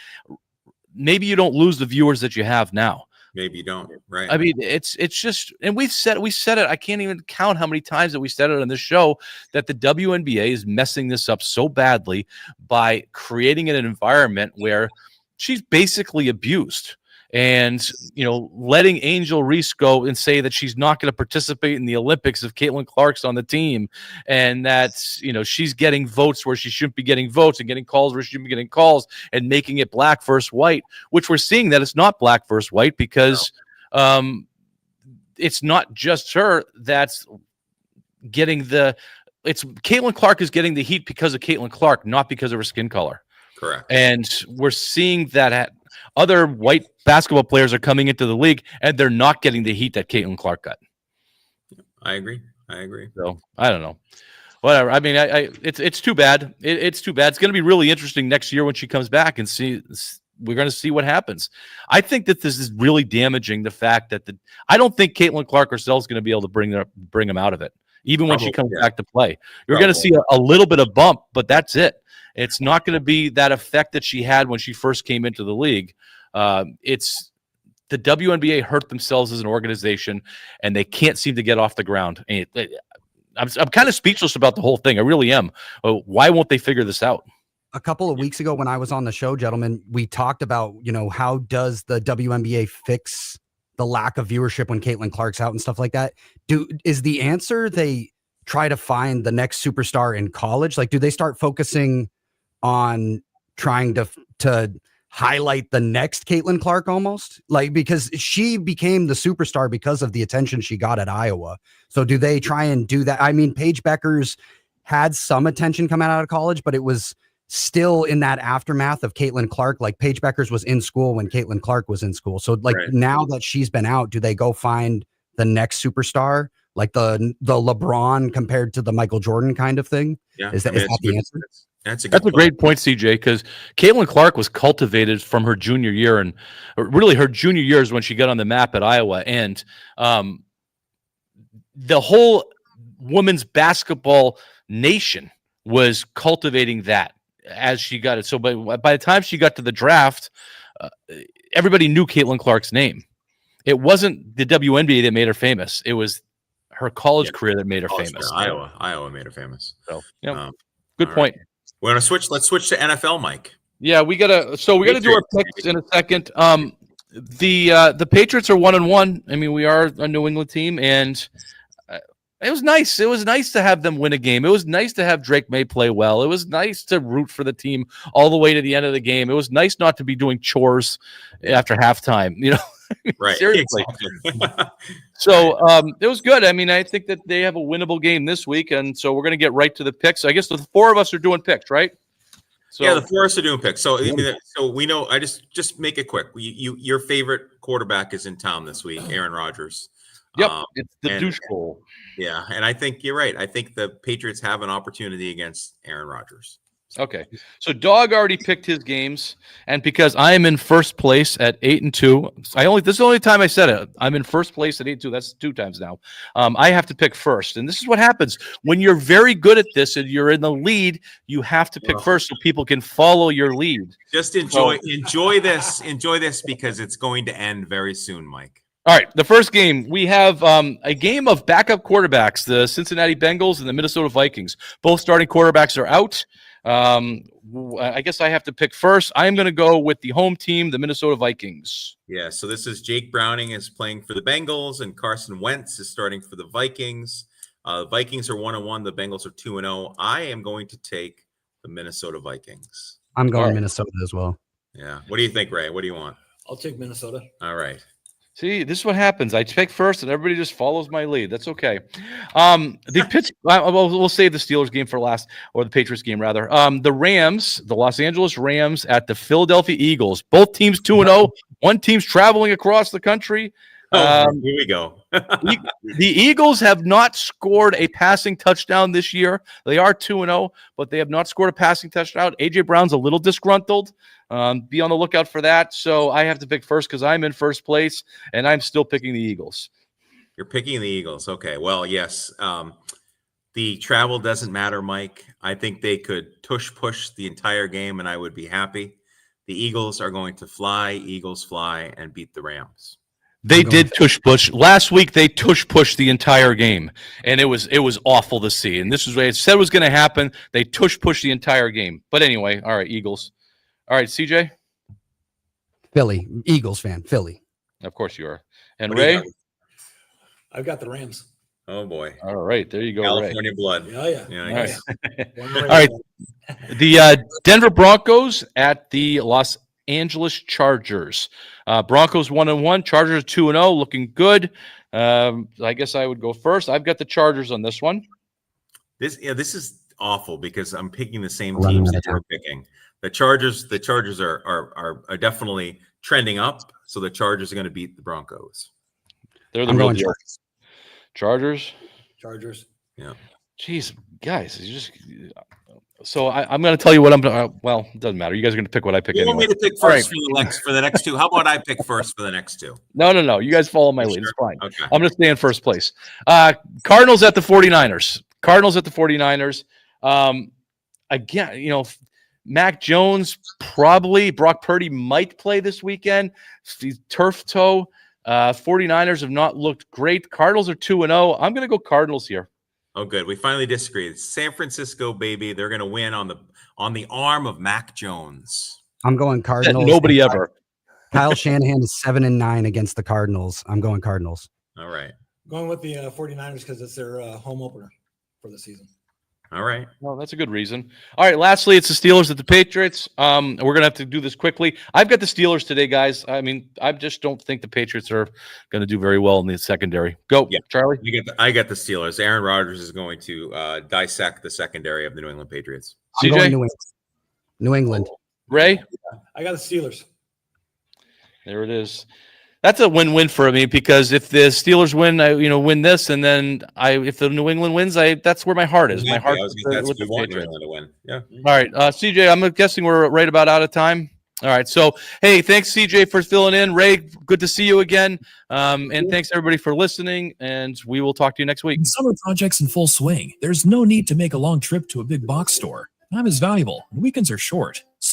maybe you don't lose the viewers that you have now. Maybe you don't, right? I mean, it's just, and we said it. I can't even count how many times that we said it on this show, that the WNBA is messing this up so badly by creating an environment where she's basically abused, and letting Angel Reese go and say that she's not going to participate in the Olympics if Caitlin Clark's on the team, and that she's getting votes where she shouldn't be getting votes and getting calls where she shouldn't be getting calls, and making it black versus white, which we're seeing that it's not black versus white, because it's not just her that's getting it's Caitlin Clark is getting the heat because of Caitlin Clark, not because of her skin color. Correct. And we're seeing that other white basketball players are coming into the league and they're not getting the heat that Caitlin Clark got. I agree. So I don't know. Whatever. I mean, it's too bad. It's too bad. It's going to be really interesting next year when she comes back and we're going to see what happens. I think that this is really damaging the fact that I don't think Caitlin Clark herself is going to be able to bring them out of it, even when she comes back to play. You're going to see a little bit of bump, but that's it. It's not going to be that effect that she had when she first came into the league. It's the WNBA hurt themselves as an organization, and they can't seem to get off the ground. And I'm kind of speechless about the whole thing. I really am. Why won't they figure this out? A couple of weeks ago when I was on the show, gentlemen, we talked about, how does the WNBA fix the lack of viewership when Caitlin Clark's out and stuff like that? Is the answer they try to find the next superstar in college? Like, do they start focusing on trying to highlight the next Caitlin Clark almost? Like, because she became the superstar because of the attention she got at Iowa. So do they try and do that? I mean, Paige Beckers had some attention coming out of college, but it was still in that aftermath of Caitlin Clark. Like, Paige Beckers was in school when Caitlin Clark was in school. So now that she's been out, do they go find the next superstar? Like the LeBron compared to the Michael Jordan kind of thing? Yeah. Is that the answer? That's a great point, CJ, because Caitlin Clark was cultivated from her junior year, and really her junior year is when she got on the map at Iowa. And the whole women's basketball nation was cultivating that as she got it. So by the time she got to the draft, everybody knew Caitlin Clark's name. It wasn't the WNBA that made her famous. It was her college career that made her famous. Iowa made her famous. So, good point. Right. We're gonna switch. Let's switch to NFL, Mike. Yeah, we gotta do our picks in a second. The Patriots are 1-1. I mean, we are a New England team, and It was nice. It was nice to have them win a game. It was nice to have Drake May play well. It was nice to root for the team all the way to the end of the game. It was nice not to be doing chores after halftime, Right. Seriously. Exactly. So it was good. I mean, I think that they have a winnable game this week, and so we're going to get right to the picks. I guess the four of us are doing picks, right? So, yeah, the four of us are doing picks. So, so we know. I just make it quick. Your favorite quarterback is in town this week, Aaron Rodgers. Yep, it's the douche bowl. Yeah, and I think you're right. I think the Patriots have an opportunity against Aaron Rodgers. Okay, so Dog already picked his games, and because I am in first place at 8-2, this is the only time I said it. I'm in first place at 8-2. That's 2 times now. I have to pick first, and this is what happens when you're very good at this and you're in the lead. You have to pick first so people can follow your lead. Just enjoy this because it's going to end very soon, Mike. All right, the first game, we have a game of backup quarterbacks, the Cincinnati Bengals and the Minnesota Vikings. Both starting quarterbacks are out. I guess I have to pick first. I'm going to go with the home team, the Minnesota Vikings. Yeah, so this is Jake Browning is playing for the Bengals, and Carson Wentz is starting for the Vikings. Vikings are 1-1. The Bengals are 2-0. I am going to take the Minnesota Vikings. I'm going Minnesota as well. Yeah. What do you think, Ray? What do you want? I'll take Minnesota. All right. See, this is what happens. I pick first, and everybody just follows my lead. That's okay. We'll save the Steelers game for last, or the Patriots game rather. The Rams, the Los Angeles Rams, at the Philadelphia Eagles. Both teams 2-0. One team's traveling across the country. Here we go. The Eagles have not scored a passing touchdown this year. They are 2-0, but they have not scored a passing touchdown. AJ Brown's a little disgruntled. Be on the lookout for that. So I have to pick first because I'm in first place, and I'm still picking the Eagles. You're picking the Eagles. Okay. Well, yes. The travel doesn't matter, Mike. I think they could push the entire game, and I would be happy. The Eagles are going to fly. Eagles fly and beat the Rams. They did tush push last week. They tush pushed the entire game, and it was awful to see. And this is what it said was going to happen. They tush pushed the entire game. But anyway, all right, Eagles. All right, CJ. Philly, Eagles fan, Philly. Of course you are. And Ray. I've got the Rams. Oh boy. All right, there you go. California Ray. blood. Yeah. All right. All right. The Denver Broncos at the Los Angeles Chargers. Broncos 1-1, Chargers 2-0, looking good. I guess I would go first. I've got the Chargers on this one. This is awful because I'm picking the same teams that you're picking. The Chargers are definitely trending up, so the Chargers are going to beat the Broncos. They're the real deal. Chargers. Yeah. Jeez, guys, you just. So I'm going to tell you what I'm. Well, it doesn't matter. You guys are going to pick what I pick. You anyway. want me to pick first for the next two? How about I pick first for the next two? No. You guys follow my lead. It's fine. Okay. I'm going to stay in first place. Cardinals at the 49ers. Again, Mac Jones probably. Brock Purdy might play this weekend. He's turf toe. 49ers have not looked great. Cardinals are 2-0. I'm going to go Cardinals here. Oh, good. We finally disagree. It's San Francisco, baby. They're going to win on the arm of Mac Jones. I'm going Cardinals. Nobody ever. Kyle Shanahan is 7-9 against the Cardinals. I'm going Cardinals. All right. Going with the 49ers because it's their home opener for the season. All right. Well, that's a good reason. All right. Lastly, it's the Steelers at the Patriots. We're going to have to do this quickly. I've got the Steelers today, guys. I mean, I just don't think the Patriots are going to do very well in the secondary. Go, Charlie. I got the Steelers. Aaron Rodgers is going to dissect the secondary of the New England Patriots. I'm going New England. Ray? I got the Steelers. There it is. That's a win-win for me because if the Steelers win, I win this, and then if the New England wins, that's where my heart is. My heart is with the Patriots. To win. Yeah. All right, CJ, I'm guessing we're right about out of time. All right, so hey, thanks CJ for filling in. Ray, good to see you again, and thanks everybody for listening. And we will talk to you next week. Summer projects in full swing. There's no need to make a long trip to a big box store. Time is valuable, and weekends are short.